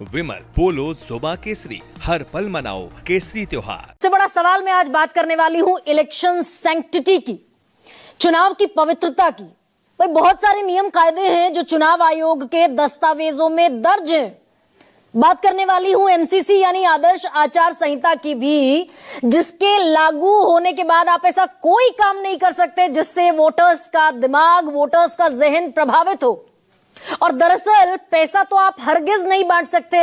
विमल, पोलो, जोबा केसरी, हर पल मनाओ केसरी त्योहार। सबसे बड़ा सवाल मैं आज बात करने वाली हूं इलेक्शन सैंक्टिटी की, चुनाव की पवित्रता की। भाई बहुत सारे नियम कायदे हैं जो चुनाव आयोग के दस्तावेजों में दर्ज हैं। बात करने वाली हूं एमसीसी यानी आदर्श आचार संहिता की भी, जिसके लागू होने के बाद आप ऐसा कोई काम नहीं कर सकते जिससे वोटर्स का दिमाग, वोटर्स का जहन प्रभावित हो। और दरअसल पैसा तो आप हरगिज नहीं बांट सकते,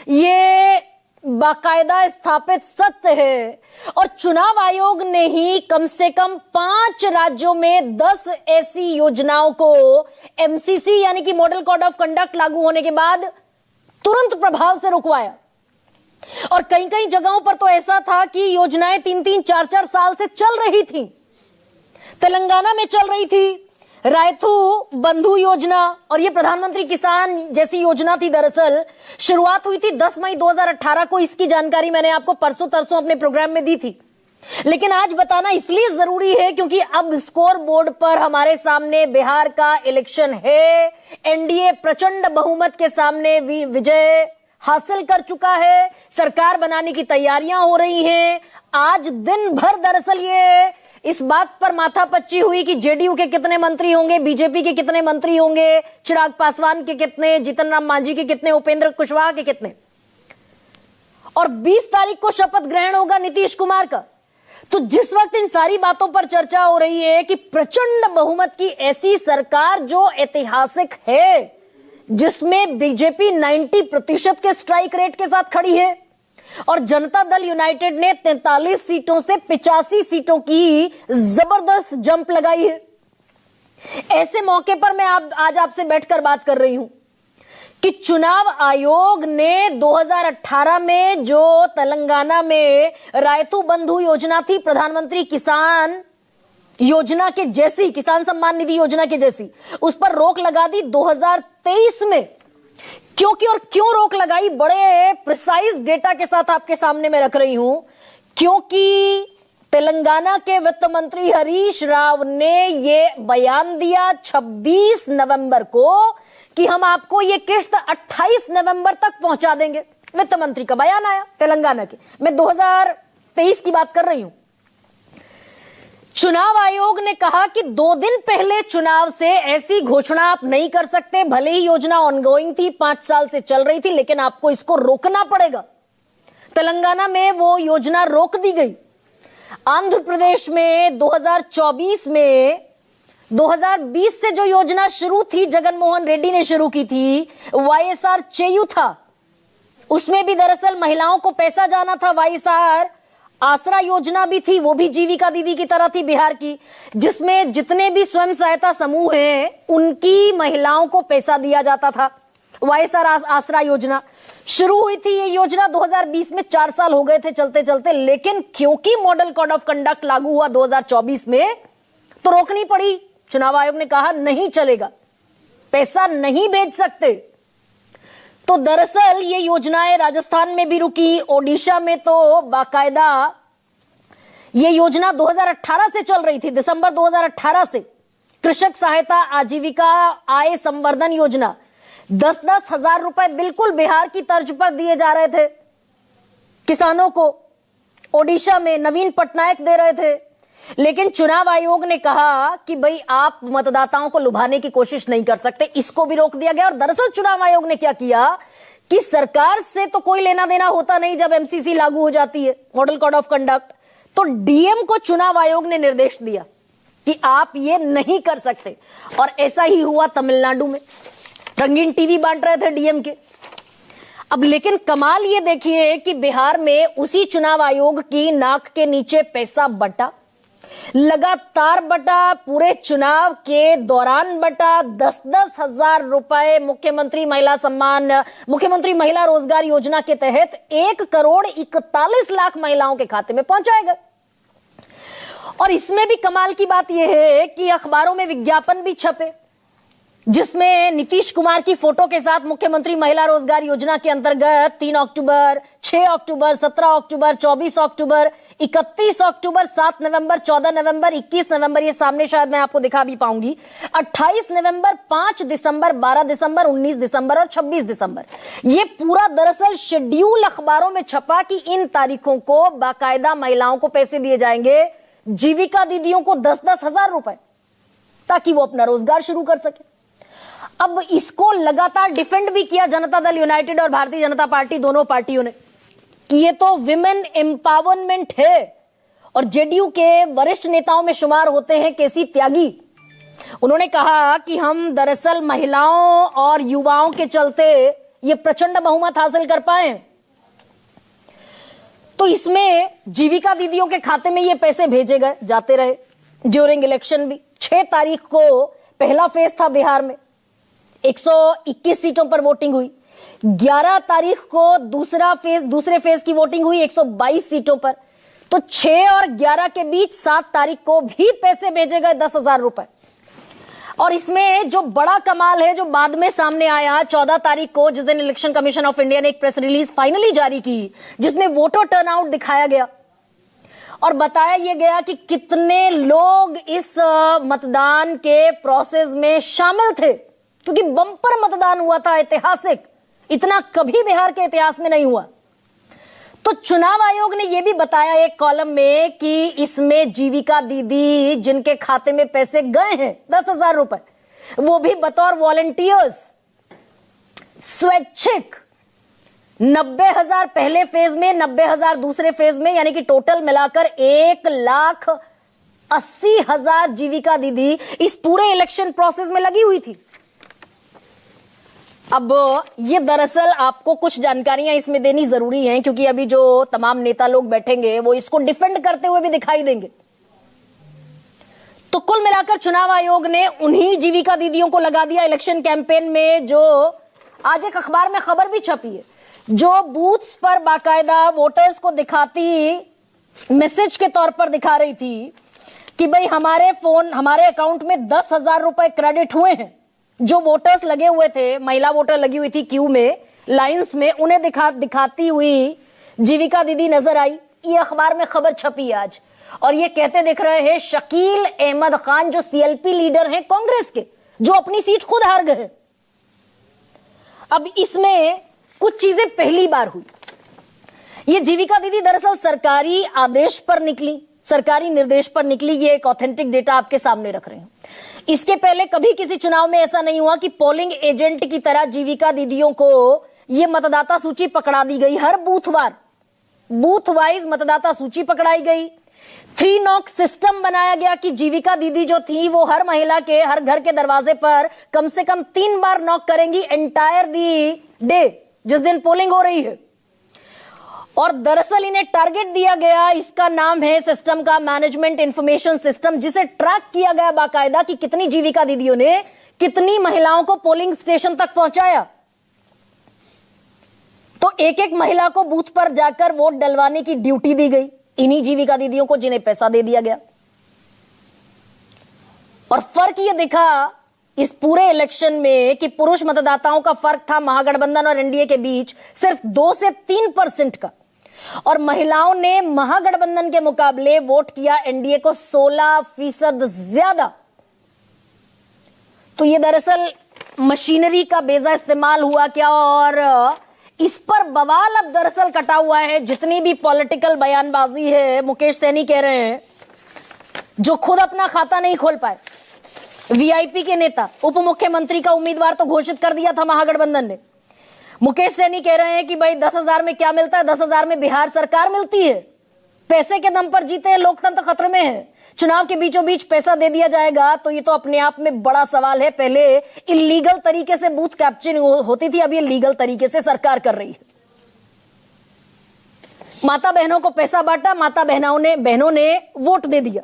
ये बाकायदा स्थापित सत्य है। और चुनाव आयोग ने ही कम से कम 5 राज्यों में 10 ऐसी योजनाओं को एमसीसी यानी कि मॉडल कोड ऑफ कंडक्ट लागू होने के बाद तुरंत प्रभाव से रुकवाया। और कई कई जगहों पर तो ऐसा था कि योजनाएं 3-3, 4-4 साल से चल रही थी। तेलंगाना में चल रही थी रायतू बंधु योजना, और ये प्रधानमंत्री किसान जैसी योजना थी। दरअसल शुरुआत हुई थी 10 मई 2018 को। इसकी जानकारी मैंने आपको परसों तरसों अपने प्रोग्राम में दी थी, लेकिन आज बताना इसलिए जरूरी है क्योंकि अब स्कोर बोर्ड पर हमारे सामने बिहार का इलेक्शन है। एनडीए प्रचंड बहुमत के सामने विजय हासिल कर चुका है, सरकार बनाने की तैयारियां हो रही हैं। आज दिन भर दरअसल ये इस बात पर माथापच्ची हुई कि जेडीयू के कितने मंत्री होंगे, बीजेपी के कितने मंत्री होंगे, चिराग पासवान के कितने, जीतन राम मांझी के कितने, उपेंद्र कुशवाहा के कितने। और 20 तारीख को शपथ ग्रहण होगा नीतीश कुमार का। तो जिस वक्त इन सारी बातों पर चर्चा हो रही है कि प्रचंड बहुमत की ऐसी सरकार जो ऐतिहासिक है, जिसमें बीजेपी 90% के स्ट्राइक रेट के साथ खड़ी है और जनता दल यूनाइटेड ने 43 सीटों से 85 सीटों की जबरदस्त जंप लगाई है, ऐसे मौके पर मैं आज आपसे बैठकर बात कर रही हूं कि चुनाव आयोग ने 2018 में जो तेलंगाना में रायतू बंधु योजना थी, प्रधानमंत्री किसान योजना के जैसी, किसान सम्मान निधि योजना के जैसी, उस पर रोक लगा दी 2023 में। क्योंकि और क्यों रोक लगाई, बड़े प्रिसाइज डेटा के साथ आपके सामने मैं रख रही हूं। क्योंकि तेलंगाना के वित्त मंत्री हरीश राव ने ये बयान दिया 26 नवंबर को कि हम आपको ये किश्त 28 नवंबर तक पहुंचा देंगे। वित्त मंत्री का बयान आया तेलंगाना के, मैं 2023 की बात कर रही हूं। चुनाव आयोग ने कहा कि 2 दिन पहले चुनाव से ऐसी घोषणा आप नहीं कर सकते, भले ही योजना ऑनगोइंग थी, 5 साल से चल रही थी, लेकिन आपको इसको रोकना पड़ेगा। तेलंगाना में वो योजना रोक दी गई। आंध्र प्रदेश में 2024 में 2020 से जो योजना शुरू थी, जगनमोहन रेड्डी ने शुरू की थी, वाईएसआर चेयू था, उसमें भी दरअसल महिलाओं को पैसा जाना था। वाईएसआर आसरा योजना भी थी, वो भी जीविका दीदी की तरह थी बिहार की, जिसमें जितने भी स्वयं सहायता समूह हैं उनकी महिलाओं को पैसा दिया जाता था। वाईएसआर आसरा योजना शुरू हुई थी। ये योजना 2020 में 4 साल हो गए थे चलते चलते, लेकिन क्योंकि मॉडल कोड ऑफ कंडक्ट लागू हुआ 2024 में तो रोकनी पड़ी। चुनाव आयोग ने कहा नहीं चलेगा, पैसा नहीं भेज सकते। तो दरअसल ये योजनाएं राजस्थान में भी रुकी, ओडिशा में तो बाकायदा ये योजना 2018 से चल रही थी, दिसंबर 2018 से। कृषक सहायता आजीविका आय संवर्धन योजना 10-10 हजार रुपए बिल्कुल बिहार की तर्ज पर दिए जा रहे थे किसानों को। ओडिशा में नवीन पटनायक दे रहे थे, लेकिन चुनाव आयोग ने कहा कि भाई आप मतदाताओं को लुभाने की कोशिश नहीं कर सकते, इसको भी रोक दिया गया। और दरअसल चुनाव आयोग ने क्या किया कि सरकार से तो कोई लेना देना होता नहीं जब एमसीसी लागू हो जाती है, मॉडल कोड ऑफ कंडक्ट, तो डीएम को चुनाव आयोग ने निर्देश दिया कि आप ये नहीं कर सकते। और ऐसा ही हुआ तमिलनाडु में, रंगीन टीवी बांट रहे थे डीएम के। अब लेकिन कमाल ये देखिए कि बिहार में उसी चुनाव आयोग की नाक के नीचे पैसा बटा, लगातार बटा, पूरे चुनाव के दौरान बटा। 10-10 हजार रुपए मुख्यमंत्री महिला रोजगार योजना के तहत 1,41,00,000 महिलाओं के खाते में पहुंचाए गए। और इसमें भी कमाल की बात यह है कि अखबारों में विज्ञापन भी छपे, जिसमें नीतीश कुमार की फोटो के साथ मुख्यमंत्री महिला रोजगार योजना के अंतर्गत 3 अक्टूबर, 6 अक्टूबर, 17 अक्टूबर, 24 अक्टूबर, 31 अक्टूबर, 7 नवंबर, 14 नवंबर, 21 नवंबर, ये सामने शायद मैं आपको दिखा भी पाऊंगी, 28 नवंबर, 5 दिसंबर, 12 दिसंबर, 19 दिसंबर और 26 दिसंबर, ये पूरा दरअसल शेड्यूल अखबारों में छपा कि इन तारीखों को बाकायदा महिलाओं को पैसे दिए जाएंगे, जीविका दीदियों को 10-10 हजार रुपए, ताकि वो अपना रोजगार शुरू कर सके। अब इसको लगातार डिफेंड भी किया जनता दल यूनाइटेड और भारतीय जनता पार्टी, दोनों पार्टियों ने, कि ये तो विमेन एम्पावरमेंट है। और जेडीयू के वरिष्ठ नेताओं में शुमार होते हैं केसी त्यागी। उन्होंने कहा कि हम दरअसल महिलाओं और युवाओं के चलते ये प्रचंड बहुमत हासिल कर पाए। तो इसमें जीविका दीदियों के खाते में ये पैसे भेजे गए, जाते रहे ड्यूरिंग इलेक्शन भी। 6 तारीख को पहला फेज था बिहार में, 121 सीटों पर वोटिंग हुई। 11 तारीख को दूसरे फेज की वोटिंग हुई 122 सीटों पर। तो 6 और 11 के बीच 7 तारीख को भी पैसे भेजे गए 10,000 रुपए। और इसमें जो बड़ा कमाल है, जो बाद में सामने आया 14 तारीख को, जिस दिन इलेक्शन कमीशन ऑफ इंडिया ने एक प्रेस रिलीज फाइनली जारी की, जिसमें वोटर टर्नआउट दिखाया गया और बताया यह गया कि कितने लोग इस मतदान के प्रोसेस में शामिल थे, क्योंकि बम्पर मतदान हुआ था, ऐतिहासिक, इतना कभी बिहार के इतिहास में नहीं हुआ। तो चुनाव आयोग ने यह भी बताया एक कॉलम में कि इसमें जीविका दीदी जिनके खाते में पैसे गए हैं 10,000 रुपए, वो भी बतौर वॉलंटियर्स, स्वैच्छिक, 90,000 पहले फेज में, 90,000 दूसरे फेज में, यानी कि टोटल मिलाकर 1,80,000 जीविका दीदी इस पूरे इलेक्शन प्रोसेस में लगी हुई थी। अब ये दरअसल आपको कुछ जानकारियां इसमें देनी जरूरी हैं, क्योंकि अभी जो तमाम नेता लोग बैठेंगे वो इसको डिफेंड करते हुए भी दिखाई देंगे। तो कुल मिलाकर चुनाव आयोग ने उन्हीं जीविका दीदियों को लगा दिया इलेक्शन कैंपेन में, जो आज एक अखबार में खबर भी छपी है, जो बूथ्स पर बाकायदा वोटर्स को दिखाती, मैसेज के तौर पर दिखा रही थी कि भाई हमारे अकाउंट में 10,000 रुपए क्रेडिट हुए हैं। जो वोटर्स लगे हुए थे, महिला वोटर लगी हुई थी क्यू में, लाइंस में, उन्हें दिखाती हुई जीविका दीदी नजर आई। ये अखबार में खबर छपी आज, और ये कहते दिख रहे हैं शकील अहमद खान, जो सीएलपी लीडर हैं कांग्रेस के, जो अपनी सीट खुद हार गए। अब इसमें कुछ चीजें पहली बार हुई। ये जीविका दीदी दरअसल सरकारी आदेश पर निकली, सरकारी निर्देश पर निकली। ये एक ऑथेंटिक डेटा आपके सामने रख रहे हैं। इसके पहले कभी किसी चुनाव में ऐसा नहीं हुआ कि पोलिंग एजेंट की तरह जीविका दीदियों को यह मतदाता सूची पकड़ा दी गई। हर बूथ वाइज मतदाता सूची पकड़ाई गई। 3 नॉक सिस्टम बनाया गया कि जीविका दीदी जो थी वो हर महिला के हर घर के दरवाजे पर कम से कम 3 बार नॉक करेंगी एंटायर दी डे, जिस दिन पोलिंग हो रही है। और दरअसल इन्हें टारगेट दिया गया, इसका नाम है सिस्टम का मैनेजमेंट इंफॉर्मेशन सिस्टम, जिसे ट्रैक किया गया बाकायदा कि कितनी जीविका दीदियों ने कितनी महिलाओं को पोलिंग स्टेशन तक पहुंचाया। तो एक एक महिला को बूथ पर जाकर वोट डलवाने की ड्यूटी दी गई इन्हीं जीविका दीदियों को, जिन्हें पैसा दे दिया गया। और फर्क यह दिखा इस पूरे इलेक्शन में कि पुरुष मतदाताओं का फर्क था महागठबंधन और एनडीए के बीच सिर्फ 2 से 3% का, और महिलाओं ने महागठबंधन के मुकाबले वोट किया एनडीए को 16% ज्यादा। तो यह दरअसल मशीनरी का बेजा इस्तेमाल हुआ क्या, और इस पर बवाल अब दरअसल कटा हुआ है। जितनी भी पॉलिटिकल बयानबाजी है, मुकेश सैनी कह रहे हैं, जो खुद अपना खाता नहीं खोल पाए, वीआईपी के नेता, उप मुख्यमंत्री का उम्मीदवार तो घोषित कर दिया था महागठबंधन ने। मुकेश सैनी कह रहे हैं कि भाई 10,000 में क्या मिलता है, 10,000 में बिहार सरकार मिलती है। पैसे के दम पर जीते हैं, लोकतंत्र खतरे में है। चुनाव के बीचों बीच पैसा दे दिया जाएगा, तो ये तो अपने आप में बड़ा सवाल है। पहले इलीगल तरीके से बूथ कैप्चरिंग होती थी, अब ये लीगल तरीके से सरकार कर रही है। माता बहनों को पैसा बांटा, माता बहनों ने वोट दे दिया।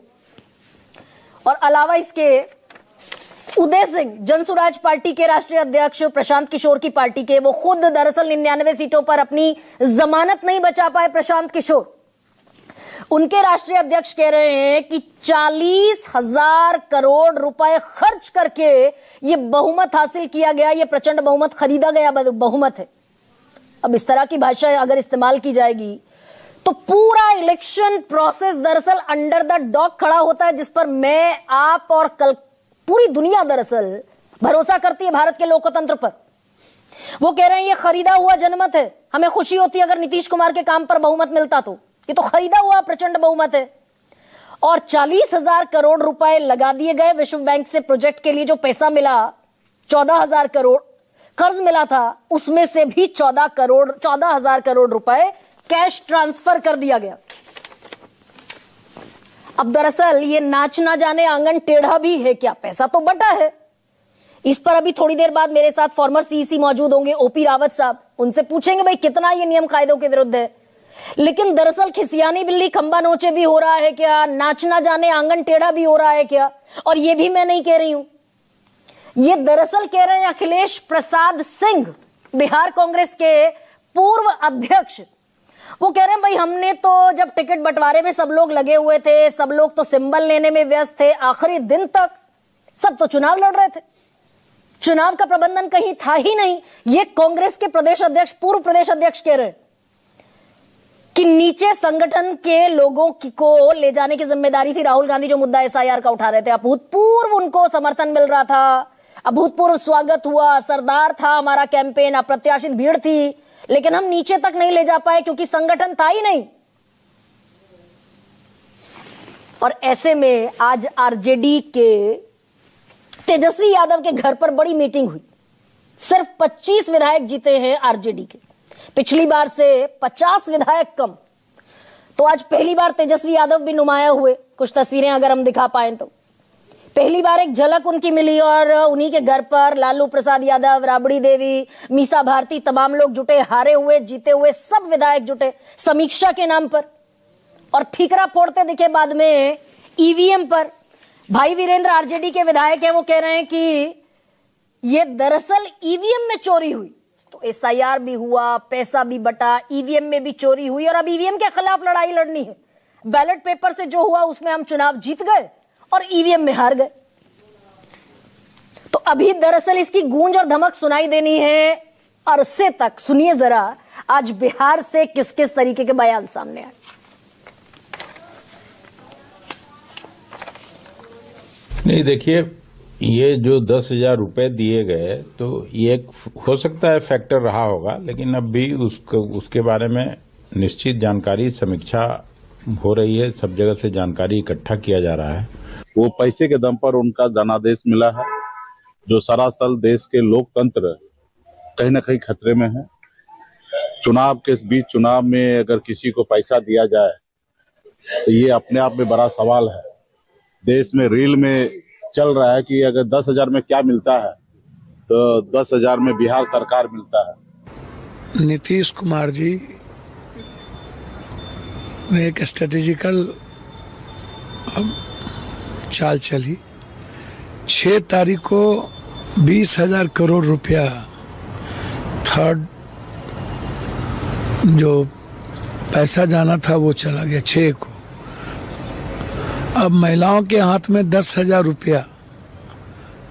और अलावा इसके उदय सिंह, जनसुराज पार्टी के राष्ट्रीय अध्यक्ष, प्रशांत किशोर की पार्टी के, वो खुद दरअसल 99 सीटों पर अपनी जमानत नहीं बचा पाए। प्रशांत किशोर उनके राष्ट्रीय अध्यक्ष कह रहे हैं कि 40,000 करोड़ रुपए खर्च करके ये बहुमत हासिल किया गया, ये प्रचंड बहुमत खरीदा गया बहुमत है। अब इस तरह की भाषा अगर इस्तेमाल की जाएगी तो पूरा इलेक्शन प्रोसेस दरअसल अंडर द डॉग खड़ा होता है, जिस पर मैं, आप और कल पूरी दुनिया दरअसल भरोसा करती है भारत के लोकतंत्र पर। वो कह रहे हैं ये खरीदा हुआ जनमत है, हमें खुशी होती है अगर नीतीश कुमार के काम पर बहुमत मिलता तो, ये तो खरीदा हुआ प्रचंड बहुमत है। और 40,000 करोड़ रुपए लगा दिए गए विश्व बैंक से प्रोजेक्ट के लिए। जो पैसा मिला 14,000 करोड़ कर्ज मिला था, उसमें से भी 14,000 करोड़ रुपए कैश ट्रांसफर कर दिया गया। अब दरअसल ये नाच ना जाने आंगन टेढ़ा भी है क्या, पैसा तो बटा है। इस पर अभी थोड़ी देर बाद मेरे साथ फॉर्मर सीईसी मौजूद होंगे, ओपी रावत साहब, उनसे पूछेंगे भाई कितना ये नियम कायदों के विरुद्ध है। लेकिन दरअसल खिसियानी बिल्ली खंबा नोचे भी हो रहा है क्या, नाच ना जाने आंगन टेढ़ा भी हो रहा है क्या? और ये भी मैं नहीं कह रही हूं, ये दरअसल कह रहे हैं अखिलेश प्रसाद सिंह, बिहार कांग्रेस के पूर्व अध्यक्ष। वो कह रहे हैं भाई हमने तो जब टिकट बंटवारे में सब लोग लगे हुए थे, सब लोग तो सिंबल लेने में व्यस्त थे, आखिरी दिन तक सब तो चुनाव लड़ रहे थे, चुनाव का प्रबंधन कहीं था ही नहीं। ये कांग्रेस के प्रदेश अध्यक्ष, पूर्व प्रदेश अध्यक्ष कह रहे हैं कि नीचे संगठन के लोगों को ले जाने की जिम्मेदारी थी राहुल गांधी, जो मुद्दा एसआईआर का उठा रहे थे। अभूतपूर्व उनको समर्थन मिल रहा था, अभूतपूर्व स्वागत हुआ, असरदार था हमारा कैंपेन, अप्रत्याशित भीड़ थी, लेकिन हम नीचे तक नहीं ले जा पाए क्योंकि संगठन था ही नहीं। और ऐसे में आज आरजेडी के तेजस्वी यादव के घर पर बड़ी मीटिंग हुई। सिर्फ 25 विधायक जीते हैं आरजेडी के, पिछली बार से 50 विधायक कम। तो आज पहली बार तेजस्वी यादव भी नुमाया हुए, कुछ तस्वीरें अगर हम दिखा पाए तो। पहली बार एक झलक उनकी मिली और उन्हीं के घर पर लालू प्रसाद यादव, राबड़ी देवी, मीसा भारती, तमाम लोग जुटे, हारे हुए जीते हुए सब विधायक जुटे समीक्षा के नाम पर और ठीकरा फोड़ते दिखे बाद में ईवीएम पर। भाई वीरेंद्र आरजेडी के विधायक हैं, वो कह रहे हैं कि ये दरअसल ईवीएम में चोरी हुई, तो एसआईआर भी हुआ, पैसा भी बटा, ईवीएम में भी चोरी हुई और अब ईवीएम के खिलाफ लड़ाई लड़नी है। बैलेट पेपर से जो हुआ उसमें हम चुनाव जीत गए और ईवीएम में हार गए। तो अभी दरअसल इसकी गूंज और धमक सुनाई देनी है अरसे तक। सुनिए जरा आज बिहार से किस किस तरीके के बयान सामने आए। नहीं, देखिए, ये जो 10,000 रुपए दिए गए तो ये हो सकता है फैक्टर रहा होगा, लेकिन अब भी उसके बारे में निश्चित जानकारी, समीक्षा हो रही है, सब जगह से जानकारी इकट्ठा किया जा रहा है। वो पैसे के दम पर उनका धनादेश मिला है, जो सरासर देश के लोकतंत्र कहीं न कहीं खतरे में है। चुनाव के बीच चुनाव में अगर किसी को पैसा दिया जाए तो ये अपने आप में बड़ा सवाल है। देश में रील में चल रहा है कि अगर 10,000 में क्या मिलता है तो 10,000 में बिहार सरकार मिलता है। नीतीश कुमार जी ने एक स्ट्रेटेजिकल चाल चली। 6 तारीख को 20,000 करोड़ रुपया थर्ड जो पैसा जाना था वो चला गया 6 को। अब महिलाओं के हाथ में 10,000 रुपया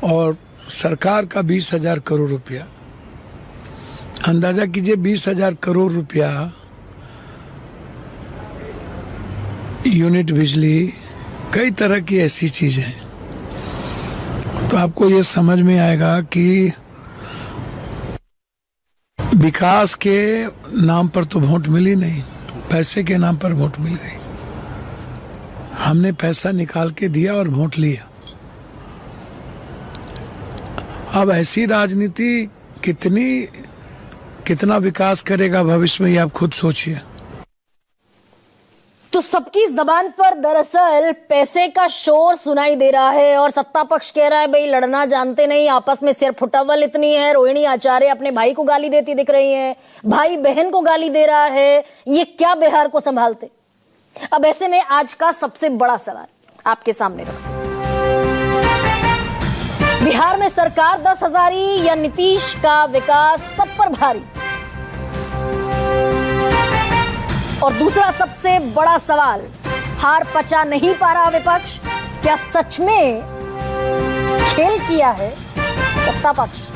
और सरकार का 20,000 करोड़ रुपया। अंदाजा कीजिए 20,000 करोड़ रुपया यूनिट बिजली, कई तरह की ऐसी चीजें हैं। तो आपको ये समझ में आएगा कि विकास के नाम पर तो वोट मिली नहीं, पैसे के नाम पर वोट मिल गई। हमने पैसा निकाल के दिया और वोट लिया। अब ऐसी राजनीति कितना विकास करेगा भविष्य में, ये आप खुद सोचिए। तो सबकी जबान पर दरअसल पैसे का शोर सुनाई दे रहा है और सत्ता पक्ष कह रहा है भाई लड़ना जानते नहीं, आपस में सिर फुटअव्वल इतनी है। रोहिणी आचार्य अपने भाई को गाली देती दिख रही हैं, भाई बहन को गाली दे रहा है, ये क्या बिहार को संभालते। अब ऐसे में आज का सबसे बड़ा सवाल आपके सामने रखते हैं, बिहार में सरकार 10,000 या नीतीश का विकास सब पर भारी। और दूसरा सबसे बड़ा सवाल, हार पचा नहीं पा रहा विपक्ष? क्या सच में खेल किया है सत्ता पक्ष?